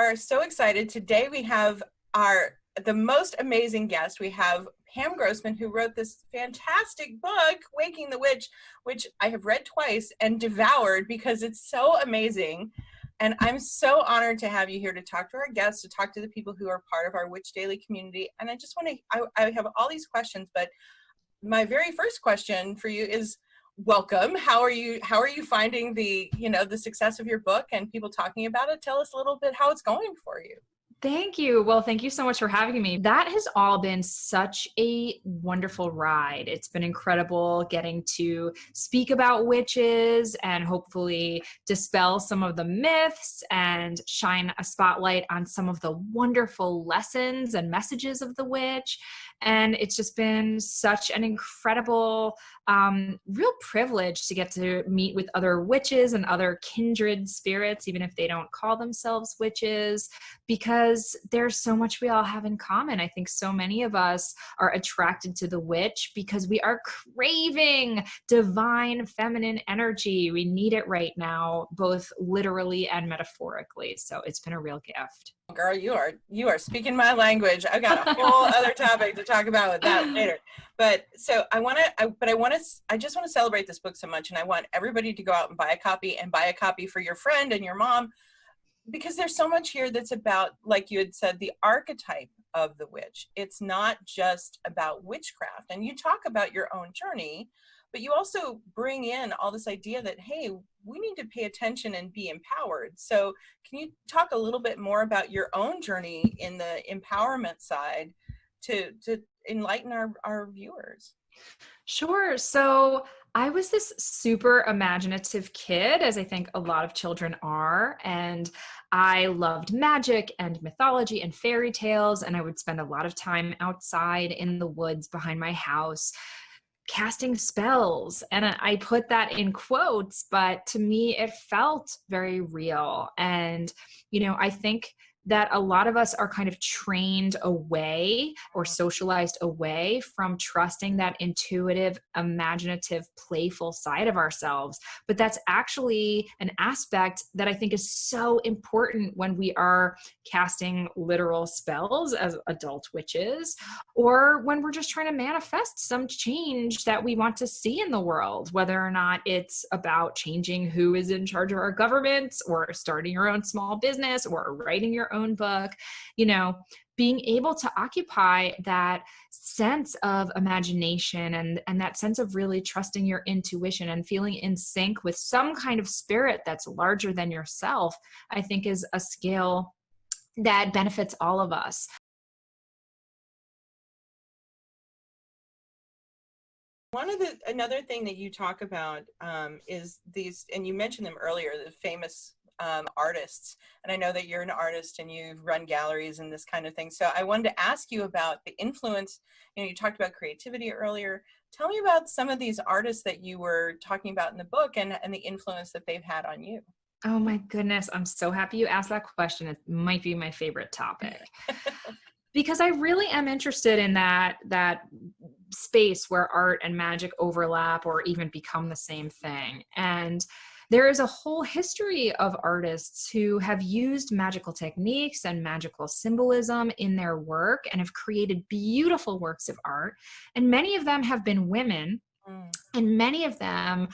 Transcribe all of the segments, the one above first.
are so excited. Today we have the most amazing guest. We have Pam Grossman, who wrote this fantastic book, Waking the Witch, which I have read twice and devoured because it's so amazing. And I'm so honored to have you here to talk to our guests, to talk to the people who are part of our Witch Daily community. And I just want to, I have all these questions, but my very first question for you is, welcome. How are you finding the success of your book and people talking about it? Tell us a little bit how it's going for you. Thank you. Well, thank you so much for having me. That has all been such a wonderful ride. It's been incredible getting to speak about witches and hopefully dispel some of the myths and shine a spotlight on some of the wonderful lessons and messages of the witch. And it's just been such an incredible, real privilege to get to meet with other witches and other kindred spirits, even if they don't call themselves witches, because there's so much we all have in common. I think so many of us are attracted to the witch because we are craving divine feminine energy. We need it right now, both literally and metaphorically. So it's been a real gift. Girl, you are speaking my language. I've got a whole other topic to talk about with that later. But so I just want to celebrate this book so much, and I want everybody to go out and buy a copy for your friend and your mom, because there's so much here that's about, like you had said, the archetype of the witch. It's not just about witchcraft, and you talk about your own journey, but you also bring in all this idea that, hey, we need to pay attention and be empowered. So can you talk a little bit more about your own journey in the empowerment side to enlighten our viewers? Sure. So I was this super imaginative kid, as I think a lot of children are, and I loved magic and mythology and fairy tales, and I would spend a lot of time outside in the woods behind my house casting spells. And I put that in quotes, but to me, it felt very real. And, I think that a lot of us are kind of trained away or socialized away from trusting that intuitive, imaginative, playful side of ourselves. But that's actually an aspect that I think is so important when we are casting literal spells as adult witches, or when we're just trying to manifest some change that we want to see in the world, whether or not it's about changing who is in charge of our government, or starting your own small business, or writing your own book. Being able to occupy that sense of imagination and that sense of really trusting your intuition and feeling in sync with some kind of spirit that's larger than yourself, I think is a skill that benefits all of us. Another thing that you talk about is these, and you mentioned them earlier, the famous artists. And I know that you're an artist and you've run galleries and this kind of thing. So I wanted to ask you about the influence. You talked about creativity earlier. Tell me about some of these artists that you were talking about in the book and the influence that they've had on you. Oh my goodness. I'm so happy you asked that question. It might be my favorite topic. Because I really am interested in that space where art and magic overlap or even become the same thing. And there is a whole history of artists who have used magical techniques and magical symbolism in their work and have created beautiful works of art. And many of them have been women. And many of them,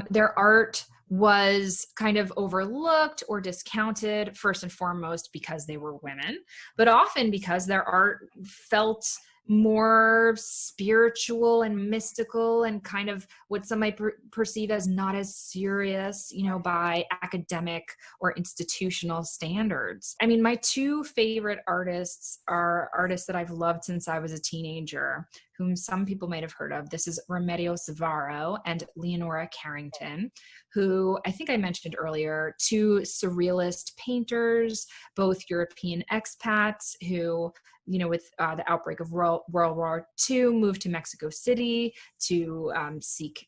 their art was kind of overlooked or discounted, first and foremost because they were women, but often because their art felt more spiritual and mystical and kind of what some might perceive as not as serious, by academic or institutional standards. I mean, my two favorite artists are artists that I've loved since I was a teenager, whom some people might have heard of. This is Remedios Varo and Leonora Carrington, who I think I mentioned earlier, two surrealist painters, both European expats who, with the outbreak of World War II, moved to Mexico City to seek,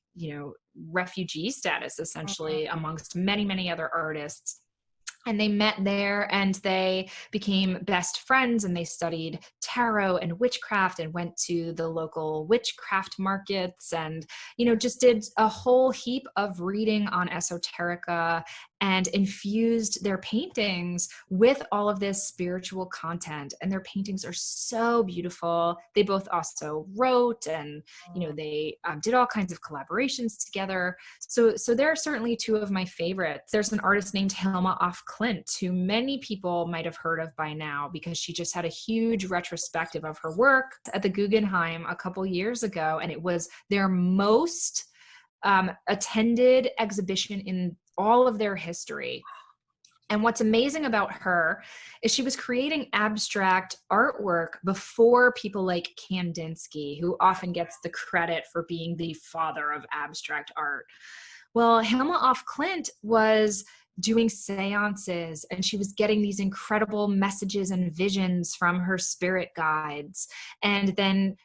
refugee status, essentially, amongst many, many other artists. And they met there and they became best friends, and they studied tarot and witchcraft and went to the local witchcraft markets and, just did a whole heap of reading on esoterica and infused their paintings with all of this spiritual content. And their paintings are so beautiful. They both also wrote, and they did all kinds of collaborations together. So they're certainly two of my favorites. There's an artist named Hilma af Klint, who many people might have heard of by now because she just had a huge retrospective of her work at the Guggenheim a couple years ago, and it was their most attended exhibition in all of their history. And what's amazing about her is she was creating abstract artwork before people like Kandinsky, who often gets the credit for being the father of abstract art. Well, Hilma af Klint was doing seances, and she was getting these incredible messages and visions from her spirit guides, and then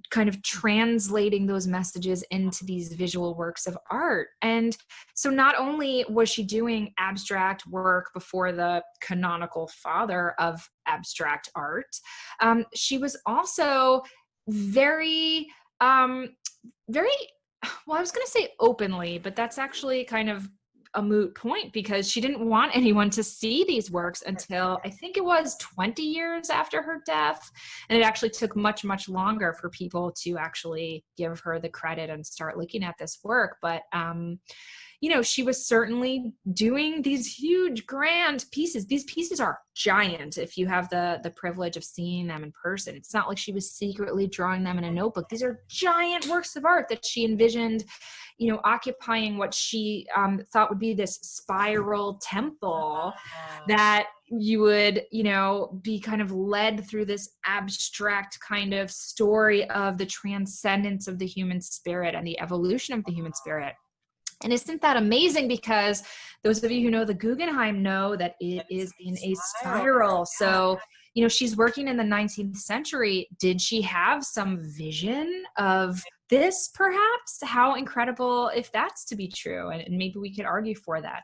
kind of translating those messages into these visual works of art. And so not only was she doing abstract work before the canonical father of abstract art, she was also very, very, well, I was going to say openly, but that's actually kind of a moot point, because she didn't want anyone to see these works until I think it was 20 years after her death. And it actually took much, much longer for people to actually give her the credit and start looking at this work. But, she was certainly doing these huge, grand pieces. These pieces are giant if you have the privilege of seeing them in person. It's not like she was secretly drawing them in a notebook. These are giant works of art that she envisioned, occupying what she thought would be this spiral temple that you would, be kind of led through this abstract kind of story of the transcendence of the human spirit and the evolution of the human spirit. And isn't that amazing? Because those of you who know the Guggenheim know that it is in a spiral. So, she's working in the 19th century. Did she have some vision of this, perhaps? How incredible if that's to be true. And maybe we could argue for that.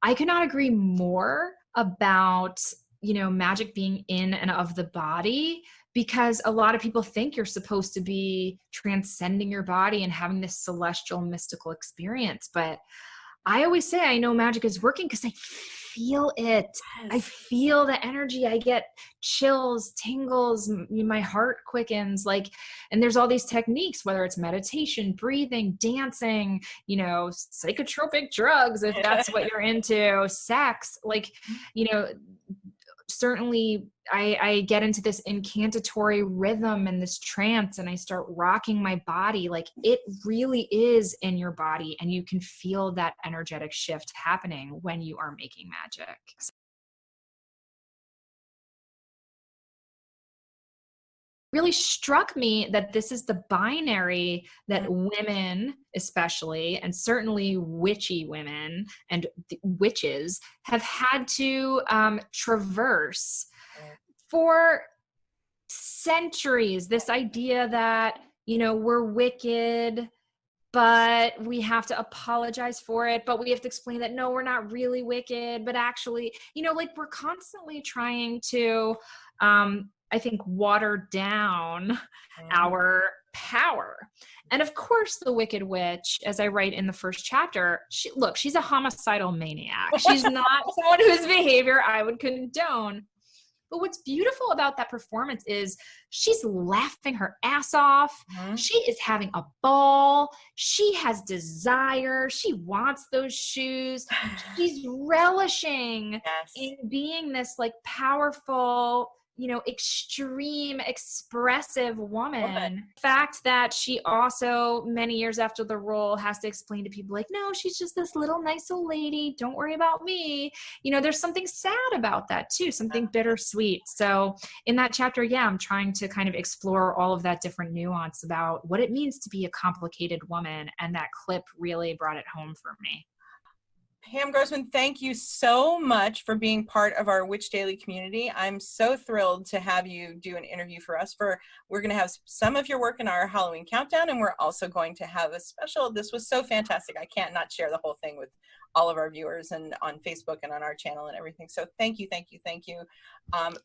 I could not agree more about, magic being in and of the body, because a lot of people think you're supposed to be transcending your body and having this celestial mystical experience. But I always say I know magic is working because I feel it. I feel the energy. I get chills, tingles, my heart quickens, and there's all these techniques, whether it's meditation, breathing, dancing, psychotropic drugs, if that's what you're into, sex, certainly I get into this incantatory rhythm and this trance, and I start rocking my body. It really is in your body, and you can feel that energetic shift happening when you are making magic. Really struck me that this is the binary that women, especially, and certainly witchy women and witches, have had to traverse for centuries. This idea that, we're wicked, but we have to apologize for it, but we have to explain that, no, we're not really wicked, but actually, we're constantly trying to, I think, water down our power. And of course, the Wicked Witch, as I write in the first chapter, she's a homicidal maniac. She's not someone whose behavior I would condone. But what's beautiful about that performance is she's laughing her ass off. She is having a ball. She has desire. She wants those shoes. She's relishing in being this powerful, extreme, expressive woman. The fact that she also, many years after the role, has to explain to people no, she's just this little nice old lady. Don't worry about me. There's something sad about that too, something bittersweet. So in that chapter, I'm trying to kind of explore all of that different nuance about what it means to be a complicated woman. And that clip really brought it home for me. Pam Grossman, thank you so much for being part of our Witch Daily community. I'm so thrilled to have you do an interview for us. We're going to have some of your work in our Halloween countdown, and we're also going to have a special. This was so fantastic. I can't not share the whole thing with all of our viewers and on Facebook and on our channel and everything. So thank you, thank you, thank you.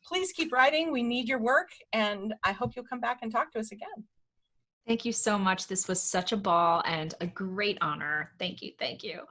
Please keep writing. We need your work, and I hope you'll come back and talk to us again. Thank you so much. This was such a ball and a great honor. Thank you. Thank you.